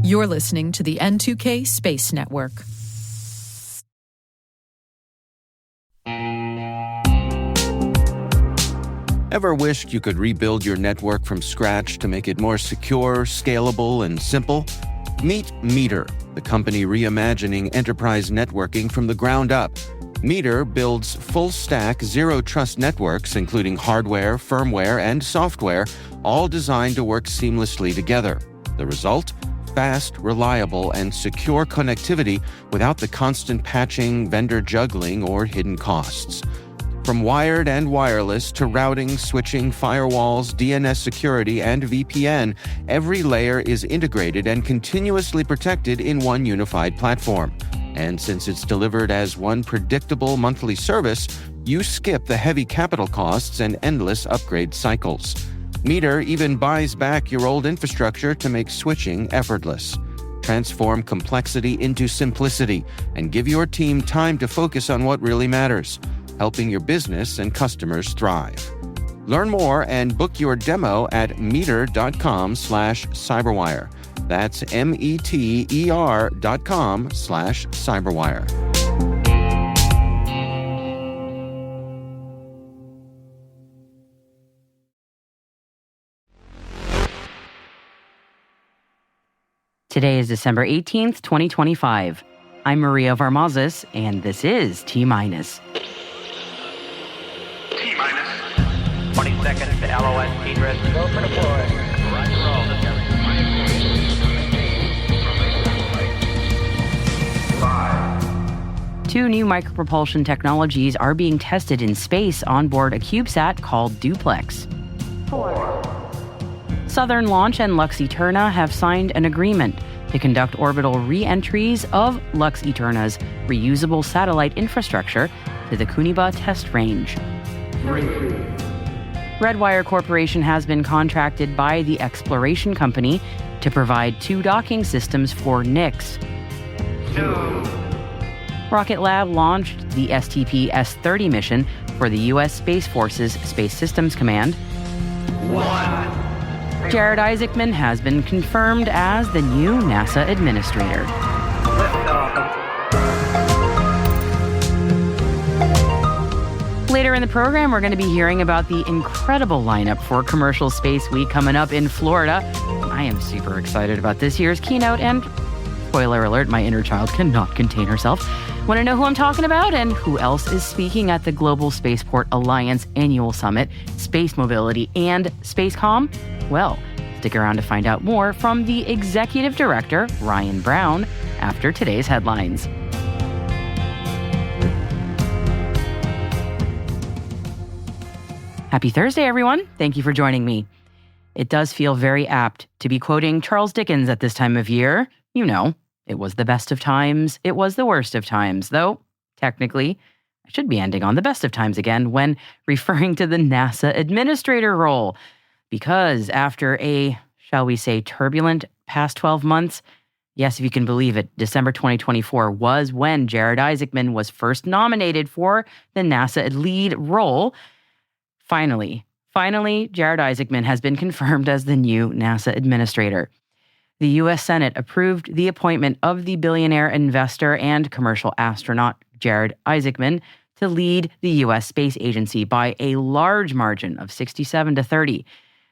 You're listening to the N2K Space Network. Ever wished you could rebuild your network from scratch to make it more secure, scalable, and simple? Meet Meter, the company reimagining enterprise networking from the ground up. Meter builds full-stack, zero-trust networks, including hardware, firmware, and software, all designed to work seamlessly together. The result? Fast, reliable, and secure connectivity without the constant patching, vendor juggling, or hidden costs. From wired and wireless to routing, switching, firewalls, DNS security, and VPN, every layer is integrated and continuously protected in one unified platform. And since it's delivered as one predictable monthly service, you skip the heavy capital costs and endless upgrade cycles. Meter even buys back your old infrastructure to make switching effortless. Transform complexity into simplicity and give your team time to focus on what really matters, helping your business and customers thrive. Learn more and book your demo at meter.com/cyberwire. That's METER.com/cyberwire. Today is December 18th, 2025. I'm Maria Varmazis, and this is T-Minus. T-minus 20 seconds to LOS T-Drift. Go for deploy. Roger, roll. 5. Two new micropropulsion technologies are being tested in space on board a CubeSat called Duplex. 4. Southern Launch and Lux Eterna have signed an agreement to conduct orbital re-entries of Lux Eterna's reusable satellite infrastructure to the Kuniba test range. 3. Redwire Corporation has been contracted by the Exploration Company to provide 2 docking systems for NICS. 2. Rocket Lab launched the STP-S30 mission for the U.S. Space Force's Space Systems Command. 1. Jared Isaacman has been confirmed as the new NASA administrator. Later in the program, we're going to be hearing about the incredible lineup for Commercial Space Week coming up in Florida. I am super excited about this year's keynote, and spoiler alert, my inner child cannot contain herself. Want to know who I'm talking about and who else is speaking at the Global Spaceport Alliance Annual Summit, Space Mobility, and SpaceCom? Well, stick around to find out more from the Executive Director, Ryan Brown, after today's headlines. Happy Thursday, everyone. Thank you for joining me. It does feel very apt to be quoting Charles Dickens at this time of year. You know, it was the best of times, it was the worst of times, though, technically, I should be ending on the best of times again when referring to the NASA administrator role. Because after a, shall we say, turbulent past 12 months, yes, if you can believe it, December 2024 was when Jared Isaacman was first nominated for the NASA lead role. Finally, Jared Isaacman has been confirmed as the new NASA administrator. The U.S. Senate approved the appointment of the billionaire investor and commercial astronaut Jared Isaacman to lead the U.S. Space Agency by a large margin of 67-30.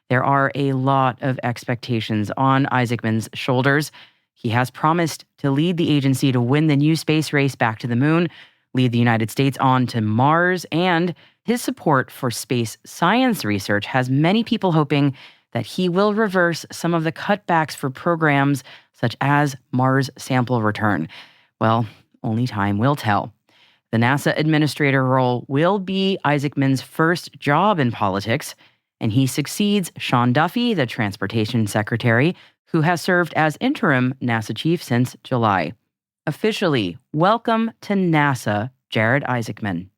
There are a lot of expectations on Isaacman's shoulders. He has promised to lead the agency to win the new space race back to the moon, lead the United States on to Mars, and his support for space science research has many people hoping that he will reverse some of the cutbacks for programs such as Mars sample return. Well, only time will tell. The NASA administrator role will be Isaacman's first job in politics, and he succeeds Sean Duffy, the transportation secretary, who has served as interim NASA chief since July. Officially, welcome to NASA, Jared Isaacman.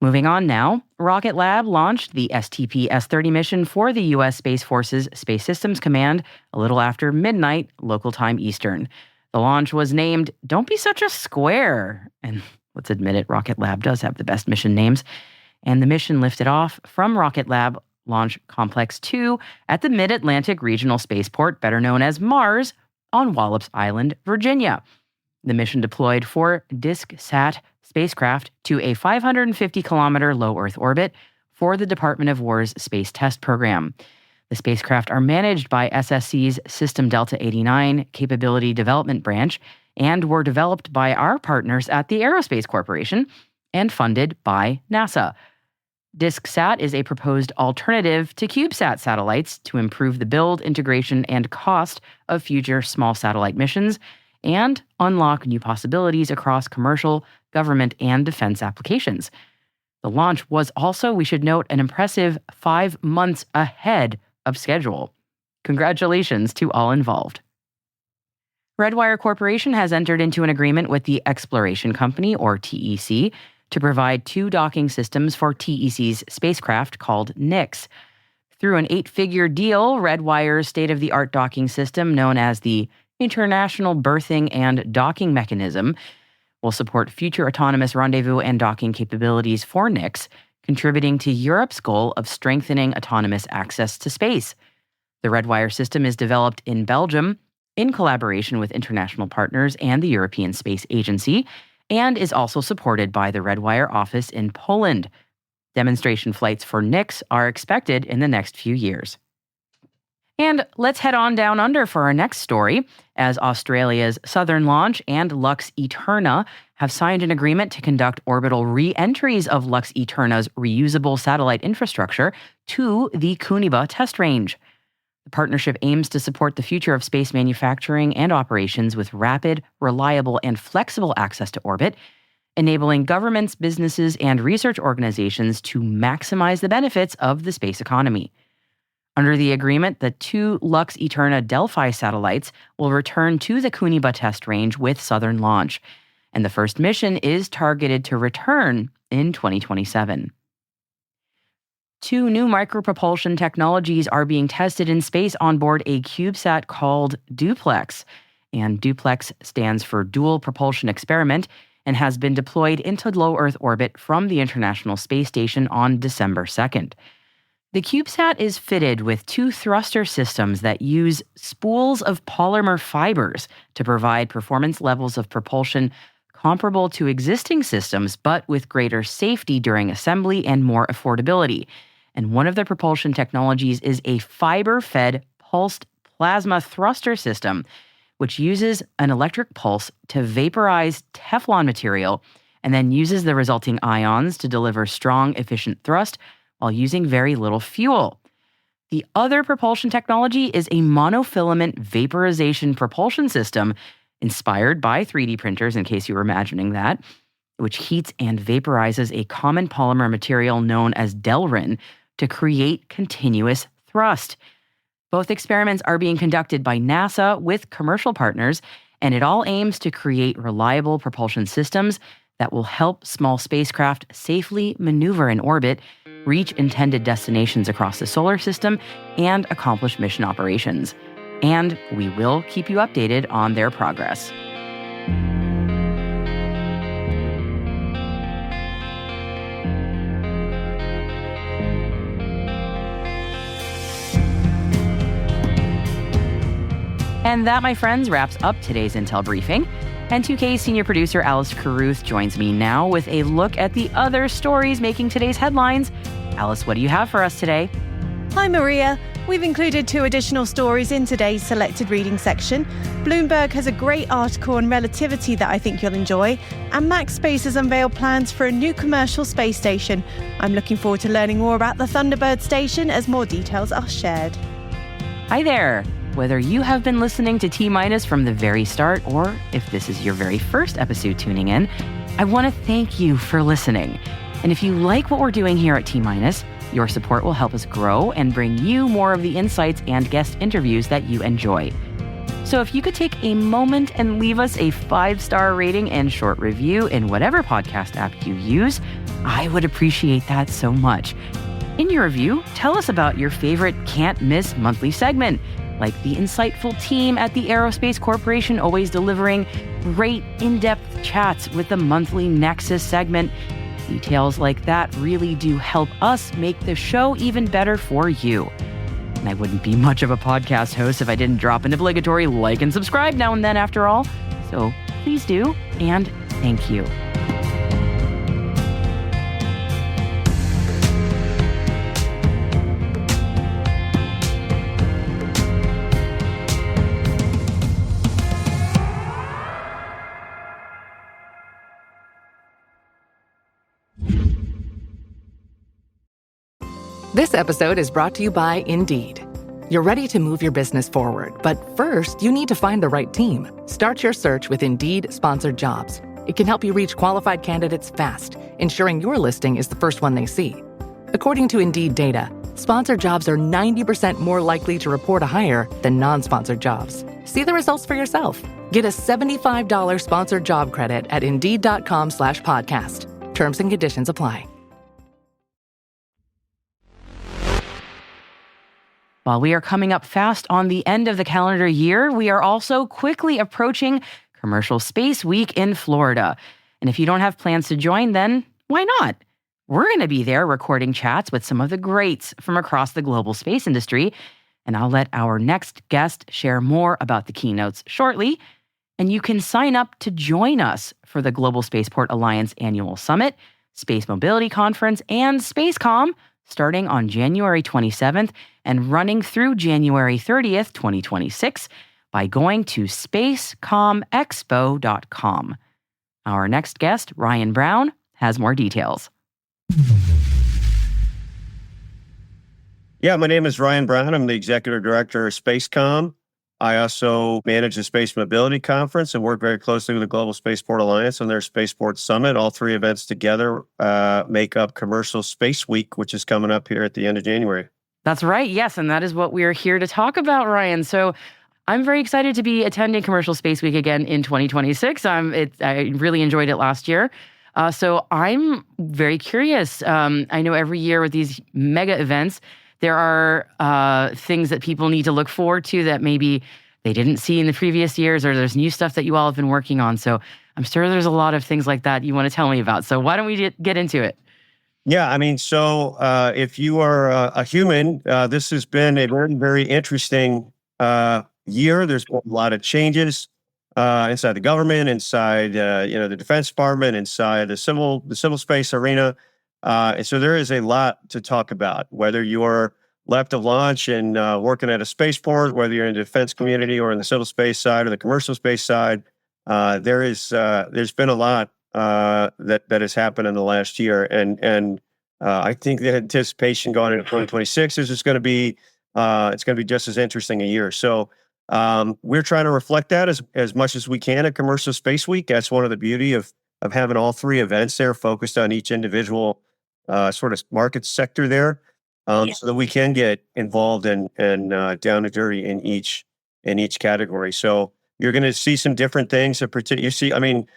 Moving on now, Rocket Lab launched the STP-S30 mission for the U.S. Space Force's Space Systems Command a little after midnight, local time Eastern. The launch was named Don't Be Such a Square. And let's admit it, Rocket Lab does have the best mission names. And the mission lifted off from Rocket Lab Launch Complex 2 at the Mid-Atlantic Regional Spaceport, better known as Mars, on Wallops Island, Virginia. The mission deployed 4 DISC-SAT spacecraft to a 550-kilometer low Earth orbit for the Department of War's Space Test Program. The spacecraft are managed by SSC's System Delta 89 Capability Development Branch and were developed by our partners at the Aerospace Corporation and funded by NASA. DISC-SAT is a proposed alternative to CubeSat satellites to improve the build, integration, and cost of future small satellite missions and unlock new possibilities across commercial, government, and defense applications. The launch was also, we should note, an impressive 5 months ahead of schedule. Congratulations to all involved. Redwire Corporation has entered into an agreement with the Exploration Company, or TEC, to provide 2 docking systems for TEC's spacecraft called NICS. Through an 8-figure deal, Redwire's state-of-the-art docking system, known as the International Berthing and Docking Mechanism, will support future autonomous rendezvous and docking capabilities for NICS, contributing to Europe's goal of strengthening autonomous access to space. The Redwire system is developed in Belgium in collaboration with international partners and the European Space Agency, and is also supported by the Redwire office in Poland. Demonstration flights for NICS are expected in the next few years. And let's head on down under for our next story, as Australia's Southern Launch and Lux Eterna have signed an agreement to conduct orbital re-entries of Lux Eterna's reusable satellite infrastructure to the Kuniba test range. The partnership aims to support the future of space manufacturing and operations with rapid, reliable, and flexible access to orbit, enabling governments, businesses, and research organizations to maximize the benefits of the space economy. Under the agreement, the 2 Lux Eterna Delphi satellites will return to the Kuniba test range with Southern Launch, and the first mission is targeted to return in 2027. 2 new micropropulsion technologies are being tested in space on board a CubeSat called Duplex, and Duplex stands for Dual Propulsion Experiment and has been deployed into low Earth orbit from the International Space Station on December 2nd. The CubeSat is fitted with 2 thruster systems that use spools of polymer fibers to provide performance levels of propulsion comparable to existing systems, but with greater safety during assembly and more affordability. And one of the propulsion technologies is a fiber-fed pulsed plasma thruster system, which uses an electric pulse to vaporize Teflon material and then uses the resulting ions to deliver strong, efficient thrust while using very little fuel. The other propulsion technology is a monofilament vaporization propulsion system inspired by 3D printers, in case you were imagining that, which heats and vaporizes a common polymer material known as Delrin to create continuous thrust. Both experiments are being conducted by NASA with commercial partners, and it all aims to create reliable propulsion systems that will help small spacecraft safely maneuver in orbit, reach intended destinations across the solar system, and accomplish mission operations. And we will keep you updated on their progress. And that, my friends, wraps up today's Intel briefing. N2K senior producer Alice Carruth joins me now with a look at the other stories making today's headlines. Alice, what do you have for us today? Hi, Maria. We've included 2 additional stories in today's selected reading section. Bloomberg has a great article on relativity that I think you'll enjoy, and Max Space has unveiled plans for a new commercial space station. I'm looking forward to learning more about the Thunderbird station as more details are shared. Hi there. Whether you have been listening to T- from the very start, or if this is your very first episode tuning in, I want to thank you for listening. And if you like what we're doing here at T-, your support will help us grow and bring you more of the insights and guest interviews that you enjoy. So if you could take a moment and leave us a 5-star rating and short review in whatever podcast app you use, I would appreciate that so much. In your review, tell us about your favorite can't-miss monthly segment, like the insightful team at the Aerospace Corporation always delivering great in-depth chats with the monthly Nexus segment, Details like that really do help us make the show even better for you. And I wouldn't be much of a podcast host if I didn't drop an obligatory like and subscribe now and then after all. So please do, and thank you. This episode is brought to you by Indeed. You're ready to move your business forward, but first, you need to find the right team. Start your search with Indeed Sponsored Jobs. It can help you reach qualified candidates fast, ensuring your listing is the first one they see. According to Indeed data, sponsored jobs are 90% more likely to report a hire than non-sponsored jobs. See the results for yourself. Get a $75 sponsored job credit at Indeed.com/podcast. Terms and conditions apply. While we are coming up fast on the end of the calendar year, we are also quickly approaching Commercial Space Week in Florida. And if you don't have plans to join, then why not? We're going to be there recording chats with some of the greats from across the global space industry. And I'll let our next guest share more about the keynotes shortly. And you can sign up to join us for the Global Spaceport Alliance Annual Summit, Space Mobility Conference, and SpaceCom starting on January 27th and running through January 30th, 2026 by going to spacecomexpo.com. Our next guest, Ryan Brown, has more details. Yeah, my name is Ryan Brown. I'm the Executive Director of SpaceCom. I also manage the Space Mobility Conference and work very closely with the Global Spaceport Alliance on their Spaceport Summit. All three events together make up Commercial Space Week, which is coming up here at the end of January. That's right. Yes, and that is what we're here to talk about, Ryan. So I'm very excited to be attending Commercial Space Week again in 2026. I really enjoyed it last year. So I'm very curious. I know every year with these mega events, there are things that people need to look forward to that maybe they didn't see in the previous years, or there's new stuff that you all have been working on. So I'm sure there's a lot of things like that you want to tell me about. So why don't we get into it? Yeah, I mean, so if you are a human, this has been a very, very interesting year. There's been a lot of changes inside the government, inside the Defense Department, inside the civil space arena. And so there is a lot to talk about, whether you're left of launch and working at a spaceport, whether you're in the defense community or in the civil space side or the commercial space side. There's been a lot that has happened in the last year. And I think the anticipation going into 2026 is just going to be, it's going to be just as interesting a year. So we're trying to reflect that as much as we can at Commercial Space Week. That's one of the beauty of having all three events there focused on each individual sort of market sector there, so that we can get involved and down and dirty in each category. So you're going to see some different things. You see, I mean,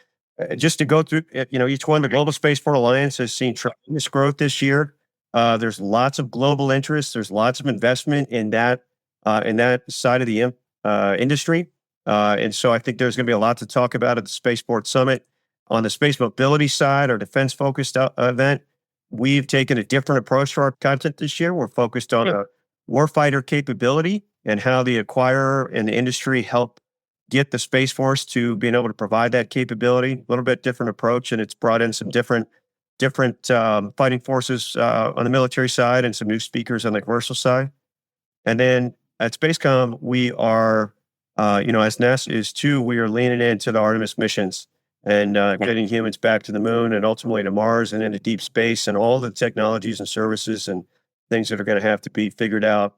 just to go through, each one, the Global Spaceport Alliance has seen tremendous growth this year. There's lots of global interest. There's lots of investment in that side of the industry. And so I think there's going to be a lot to talk about at the Spaceport Summit. On the space mobility side, our defense-focused event, we've taken a different approach to our content this year. We're focused on a warfighter capability and how the acquirer and the industry help get the Space Force to being able to provide that capability. A little bit different approach, and it's brought in some different fighting forces on the military side and some new speakers on the commercial side. And then at SpaceCom, we are, as NASA is too, we are leaning into the Artemis missions and getting humans back to the moon and ultimately to Mars and into deep space and all the technologies and services and things that are going to have to be figured out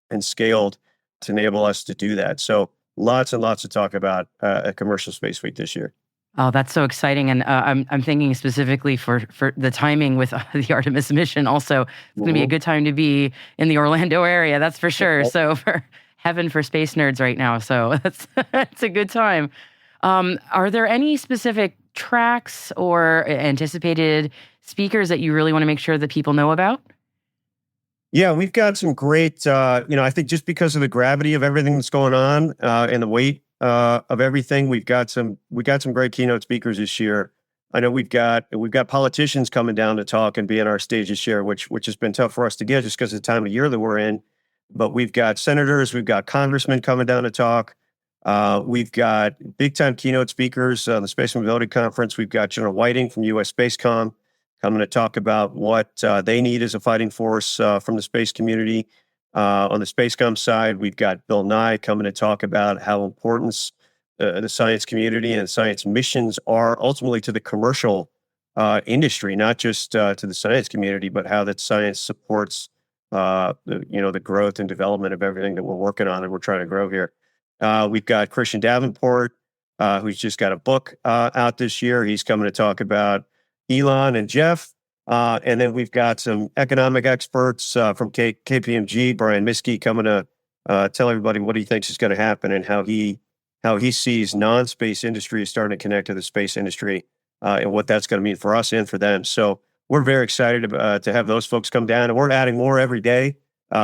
and scaled to enable us to do that. So lots and lots to talk about at Commercial Space Week this year. Oh, that's so exciting. And I'm thinking specifically for the timing with the Artemis mission also. It's going to be a good time to be in the Orlando area, that's for sure. So for heaven for space nerds right now. So that's a good time. Are there any specific tracks or anticipated speakers that you really want to make sure that people know about? Yeah, we've got some great, I think just because of the gravity of everything that's going on and the weight of everything, we got some great keynote speakers this year. I know we've got politicians coming down to talk and be on our stage this year, which has been tough for us to get just because of the time of year that we're in. But we've got senators, we've got congressmen coming down to talk. We've got big time keynote speakers on the Space Mobility Conference. We've got General Whiting from USSFCom coming to talk about what they need as a fighting force from the space community. On the SpaceCom side, we've got Bill Nye coming to talk about how important the science community and science missions are ultimately to the commercial industry, not just to the science community, but how that science supports the growth and development of everything that we're working on and we're trying to grow here. We've got Christian Davenport, who's just got a book out this year. He's coming to talk about Elon and Jeff. And then we've got some economic experts from KPMG, Brian Miskey, coming to tell everybody what he thinks is going to happen and how he sees non-space industry starting to connect to the space industry and what that's going to mean for us and for them. So we're very excited to have those folks come down, and we're adding more every day.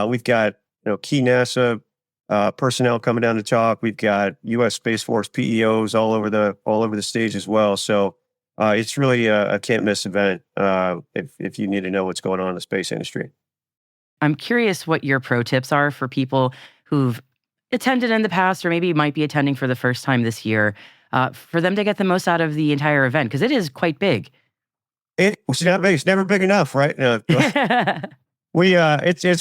We've got key NASA personnel coming down to talk. We've got U.S. Space Force PEOs all over the stage as well. So it's really a can't miss event if you need to know what's going on in the space industry. I'm curious what your pro tips are for people who've attended in the past or maybe might be attending for the first time this year, for them to get the most out of the entire event, because it is quite big. It's not big. It's never big enough, right? It's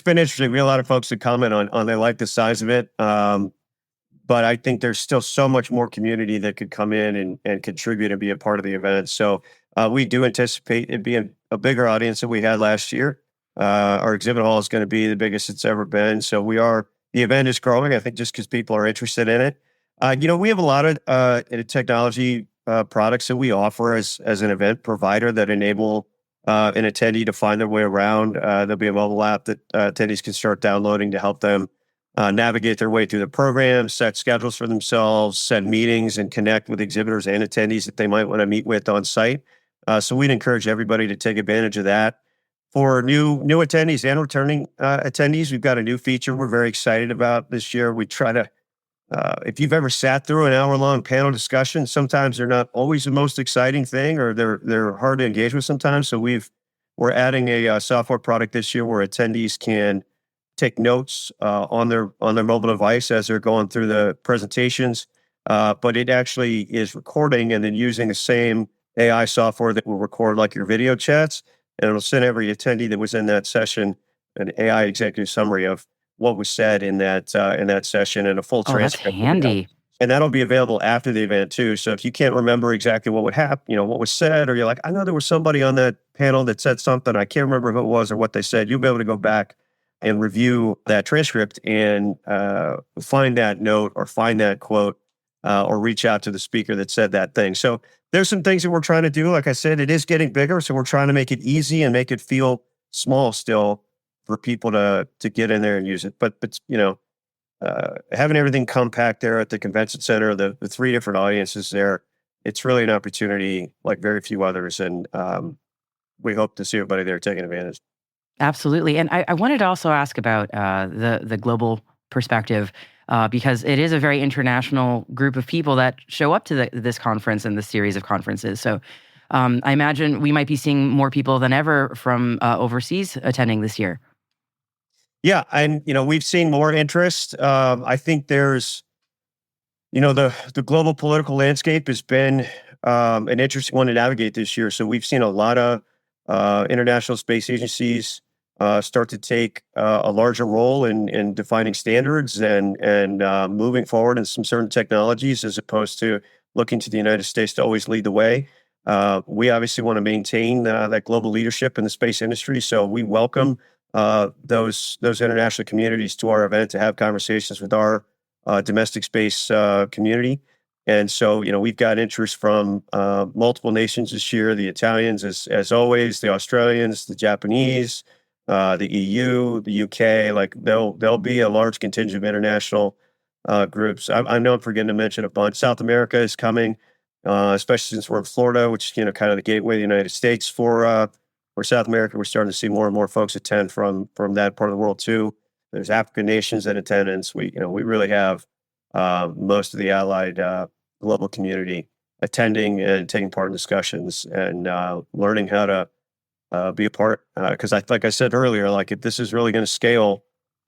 been interesting. We have a lot of folks that comment on they like the size of it. But I think there's still so much more community that could come in and contribute and be a part of the event. So we do anticipate it being a bigger audience than we had last year. Our exhibit hall is going to be the biggest it's ever been. So the event is growing, I think, just because people are interested in it. We have a lot of technology products that we offer as an event provider that enable an attendee to find their way around. There'll be a mobile app that attendees can start downloading to help them navigate their way through the program, set schedules for themselves, set meetings, and connect with exhibitors and attendees that they might want to meet with on site. So we'd encourage everybody to take advantage of that. For new attendees and returning attendees, we've got a new feature we're very excited about this year. We try to, if you've ever sat through an hour-long panel discussion, sometimes they're not always the most exciting thing, or they're hard to engage with sometimes. So we're adding a software product this year where attendees can take notes on their mobile device as they're going through the presentations, but it actually is recording and then using the same AI software that will record like your video chats, and it'll send every attendee that was in that session an AI executive summary of what was said in that session and a full transcript. That's handy. And that'll be available after the event too. So if you can't remember exactly what would happen, what was said, or you're like, I know there was somebody on that panel that said something, I can't remember who it was or what they said, you'll be able to go back and review that transcript and find that note or find that quote or reach out to the speaker that said that thing. So there's some things that we're trying to do. Like I said, it is getting bigger. So we're trying to make it easy and make it feel small still for people to get in there and use it. But having everything compact there at the convention center, the 3 different audiences there, it's really an opportunity like very few others. And we hope to see everybody there taking advantage. Absolutely. And I wanted to also ask about the global perspective, because it is a very international group of people that show up to this conference and this series of conferences. So I imagine we might be seeing more people than ever from overseas attending this year. Yeah, and we've seen more interest. I think there's, the global political landscape has been an interesting one to navigate this year. So we've seen a lot of international space agencies start to take a larger role in defining standards and moving forward in some certain technologies, as opposed to looking to the United States to always lead the way. We obviously want to maintain that global leadership in the space industry. So we welcome those international communities to our event to have conversations with our domestic space community. And so, we've got interest from multiple nations this year: the Italians, as always, the Australians, the Japanese, the EU, the UK. Like there'll be a large contingent of international groups. I know I'm forgetting to mention a bunch. South America is coming, especially since we're in Florida, which is kind of the gateway of the United States for South America. We're starting to see more and more folks attend from that part of the world too. There's African nations in attendance. We really have most of the allied global community attending and taking part in discussions and learning how to be a part. Because like I said earlier, like if this is really going to scale,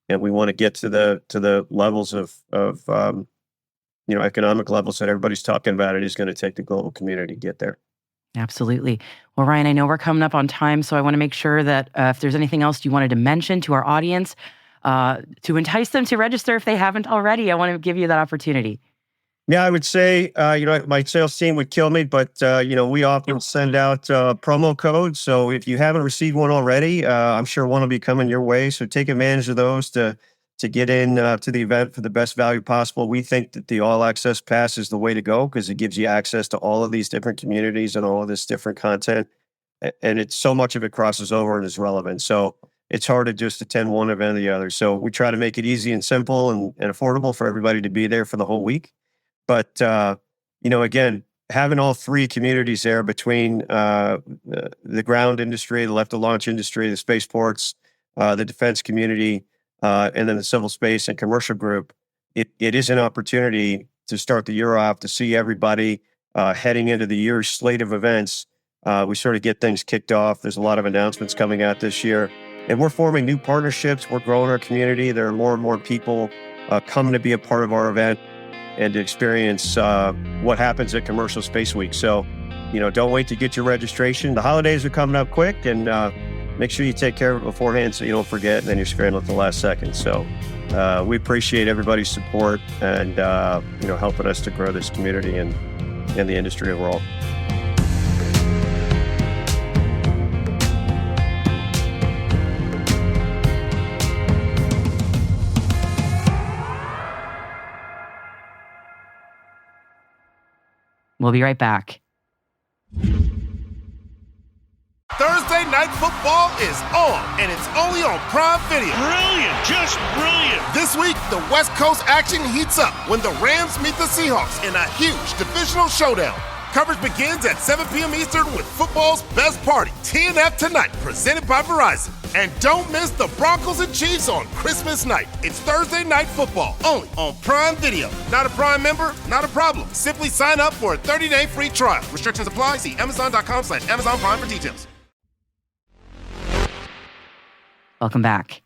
and we want to get to the levels of economic levels that everybody's talking about, it is going to take the global community to get there. Absolutely. Well, Ryan, I know we're coming up on time, so I want to make sure that if there's anything else you wanted to mention to our audience to entice them to register if they haven't already, I want to give you that opportunity. Yeah, I would say, my sales team would kill me, but, we often send out promo codes. So if you haven't received one already, I'm sure one will be coming your way. So take advantage of those to get in to the event for the best value possible. We think that the All Access Pass is the way to go because it gives you access to all of these different communities and all of this different content. And it's so much of it crosses over and is relevant. So it's hard to just attend one event or the other. So we try to make it easy and simple and affordable for everybody to be there for the whole week. But, again, having all three communities there between the ground industry, the left of launch industry, the spaceports, the defense community, and then the civil space and commercial group, it is an opportunity to start the year off, to see everybody heading into the year's slate of events. We sort of get things kicked off. There's a lot of announcements coming out this year. And we're forming new partnerships. We're growing our community. There are more and more people coming to be a part of our event and to experience what happens at Commercial Space Week. So, don't wait to get your registration. The holidays are coming up quick, and make sure you take care of it beforehand so you don't forget, and then you're scrambling at the last second. So we appreciate everybody's support and, helping us to grow this community and the industry overall. We'll be right back. Thursday Night Football is on, and it's only on Prime Video. Brilliant, just brilliant. This week, the West Coast action heats up when the Rams meet the Seahawks in a huge divisional showdown. Coverage begins at 7 p.m. Eastern with football's best party, TNF Tonight, presented by Verizon. And don't miss the Broncos and Chiefs on Christmas night. It's Thursday Night Football, only on Prime Video. Not a Prime member? Not a problem. Simply sign up for a 30-day free trial. Restrictions apply. See Amazon.com/Amazon Prime for details. Welcome back.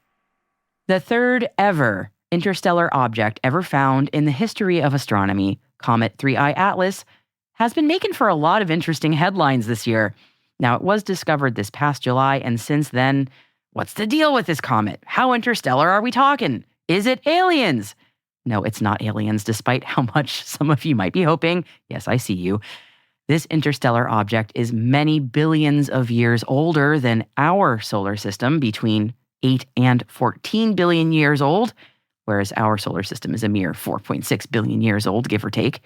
The third ever interstellar object ever found in the history of astronomy, Comet 3I Atlas, has been making for a lot of interesting headlines this year. Now, it was discovered this past July, and since then, what's the deal with this comet? How interstellar are we talking? Is it aliens? No, it's not aliens, despite how much some of you might be hoping. Yes, I see you. This interstellar object is many billions of years older than our solar system, between 8 and 14 billion years old, whereas our solar system is a mere 4.6 billion years old, give or take.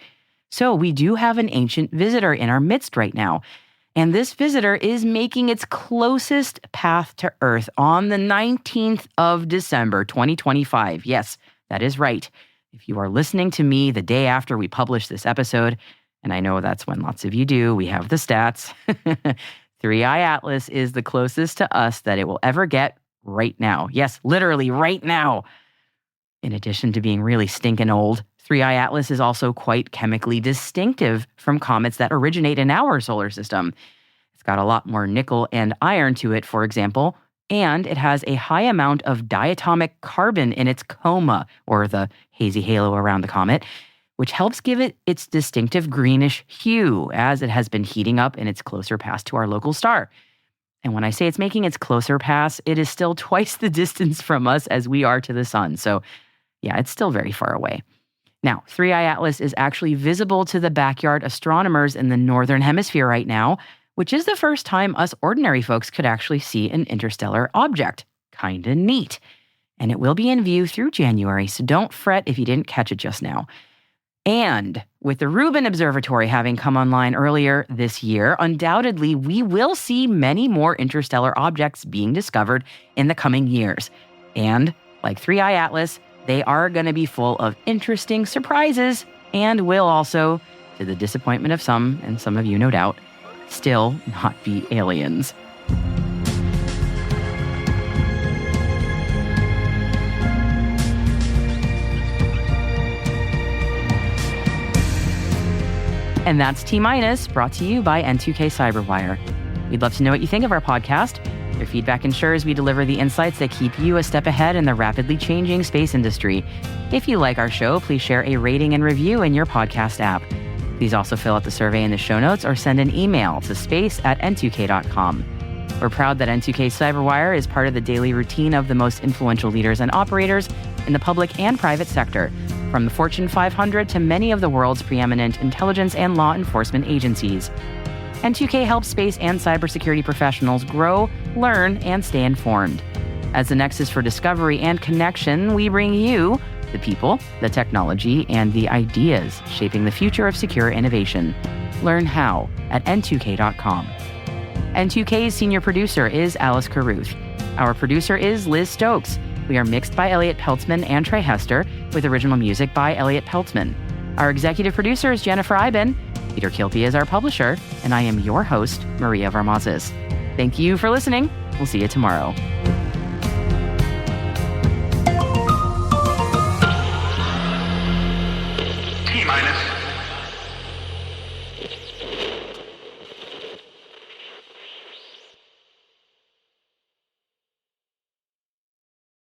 So we do have an ancient visitor in our midst right now. And this visitor is making its closest path to Earth on the 19th of December, 2025. Yes, that is right. If you are listening to me the day after we publish this episode, and I know that's when lots of you do, we have the stats. 3I Atlas is the closest to us that it will ever get right now. Yes, literally right now. In addition to being really stinking old, 3I Atlas is also quite chemically distinctive from comets that originate in our solar system. It's got a lot more nickel and iron to it, for example, and it has a high amount of diatomic carbon in its coma, or the hazy halo around the comet, which helps give it its distinctive greenish hue as it has been heating up in its closer pass to our local star. And when I say it's making its closer pass, it is still twice the distance from us as we are to the sun. So yeah, it's still very far away. Now, 3I Atlas is actually visible to the backyard astronomers in the Northern Hemisphere right now, which is the first time us ordinary folks could actually see an interstellar object. Kinda neat. And it will be in view through January, so don't fret if you didn't catch it just now. And with the Rubin Observatory having come online earlier this year, undoubtedly we will see many more interstellar objects being discovered in the coming years. And like 3I Atlas, they are going to be full of interesting surprises and will also, to the disappointment of some, and some of you no doubt, still not be aliens. And that's T-Minus, brought to you by N2K Cyberwire. We'd love to know what you think of our podcast. Your feedback ensures we deliver the insights that keep you a step ahead in the rapidly changing space industry. If you like our show, please share a rating and review in your podcast app. Please also fill out the survey in the show notes or send an email to space@n2k.com. We're proud that N2K Cyberwire is part of the daily routine of the most influential leaders and operators in the public and private sector, from the Fortune 500 to many of the world's preeminent intelligence and law enforcement agencies. N2K helps space and cybersecurity professionals grow, learn, and stay informed. As the nexus for discovery and connection, we bring you the people, the technology, and the ideas shaping the future of secure innovation. Learn how at n2k.com. N2K's senior producer is Alice Carruth. Our producer is Liz Stokes. We are mixed by Elliot Peltzman and Trey Hester, with original music by Elliot Peltzman. Our executive producer is Jennifer Iben. Peter Kilpie is our publisher, and I am your host, Maria Varmazes. Thank you for listening. We'll see you tomorrow. T-minus